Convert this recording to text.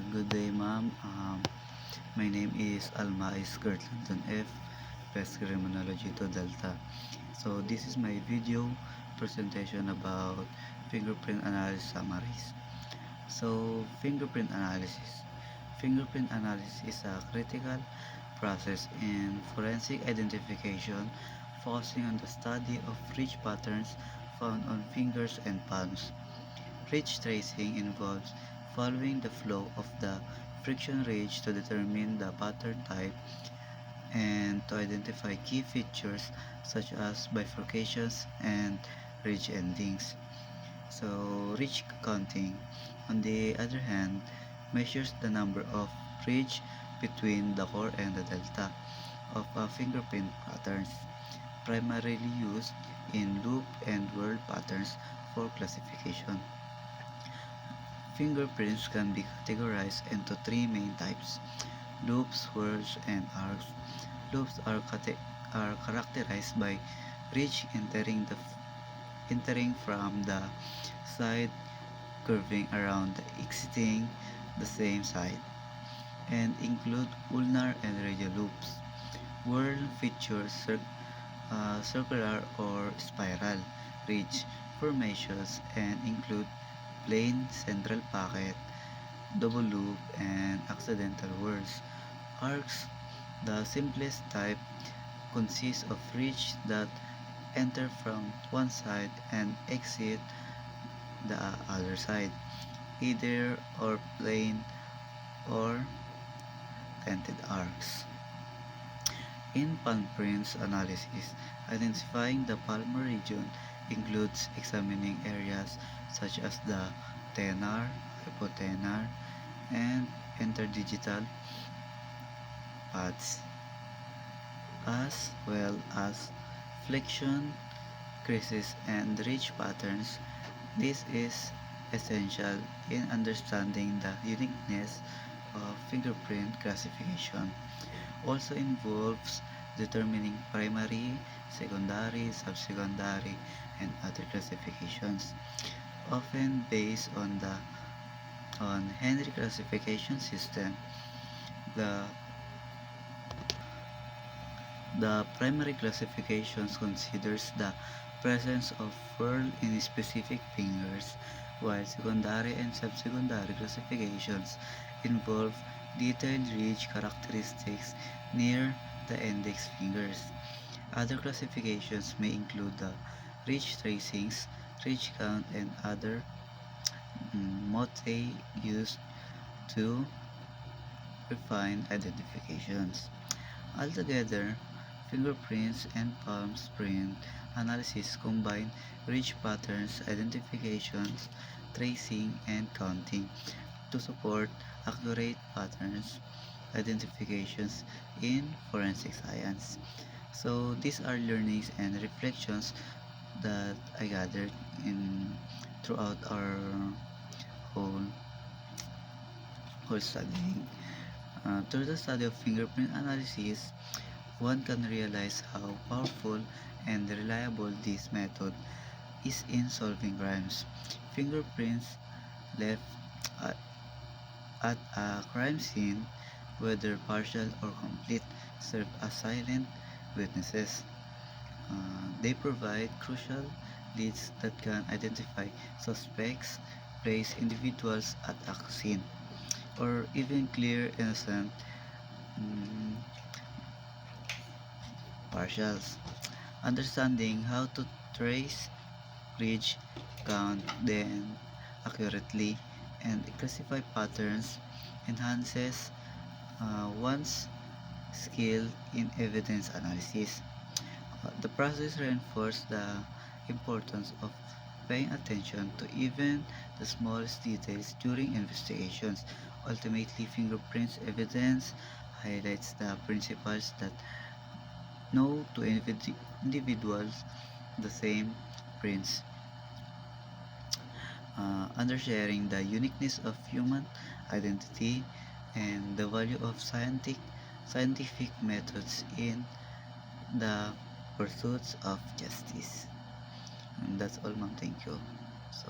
Good day, ma'am. My name is Almais Gertlandon F. Pest Criminology to Delta. So this is my video presentation about fingerprint analysis summaries. So fingerprint analysis. Fingerprint analysis is a critical process in forensic identification focusing on the study of ridge patterns found on fingers and palms. Ridge tracing involves following the flow of the friction ridge to determine the pattern type and to identify key features such as bifurcations and ridge endings. So, ridge counting, on the other hand, measures the number of ridge between the core and the delta of a fingerprint patterns, primarily used in loop and whorl patterns for classification. Fingerprints can be categorized into three main types: loops, whorls, and arcs. Loops are characterized by ridge entering from the side, curving around the exiting the same side, and include ulnar and radial loops. Whorl features circular or spiral ridge formations and include plain central pocket, double loop, and accidental whorls. Arcs, the simplest type, consist of ridge that enter from one side and exit the other side, either or plain or tented arcs. In palm prints analysis, identifying the palmar region includes examining areas such as the tenar, hypotenar, and interdigital pads, as well as flexion, creases, and ridge patterns. This is essential in understanding the uniqueness of fingerprint classification. Also involves determining primary, secondary, subsecondary, and other classifications, often based on Henry classification system. The the primary classifications considers the presence of whorl in specific fingers, while secondary and subsecondary classifications involve detailed ridge characteristics near the index fingers. Other classifications may include the ridge tracings, ridge count, and other motifs used to refine identifications. Altogether, fingerprints and palm print analysis combine ridge patterns, identifications, tracing, and counting to support accurate patterns identifications in forensic science. So these are learnings and reflections that I gathered in throughout our whole whole studying. Through the study of fingerprint analysis, one can realize how powerful and reliable this method is in solving crimes. Fingerprints left at, at a crime scene, whether partial or complete, serve as silent witnesses. They provide crucial leads that can identify suspects, place individuals at a scene, or even clear innocent mm, partials. Understanding how to trace, ridge, count, then accurately, and classify patterns enhances one's skill in evidence analysis. The process reinforces the importance of paying attention to even the smallest details during investigations. Ultimately, fingerprints evidence highlights the principles that no two individuals the same prints, undersharing the uniqueness of human identity and the value of scientific methods in the pursuits of justice. And that's all, ma'am. Thank you. So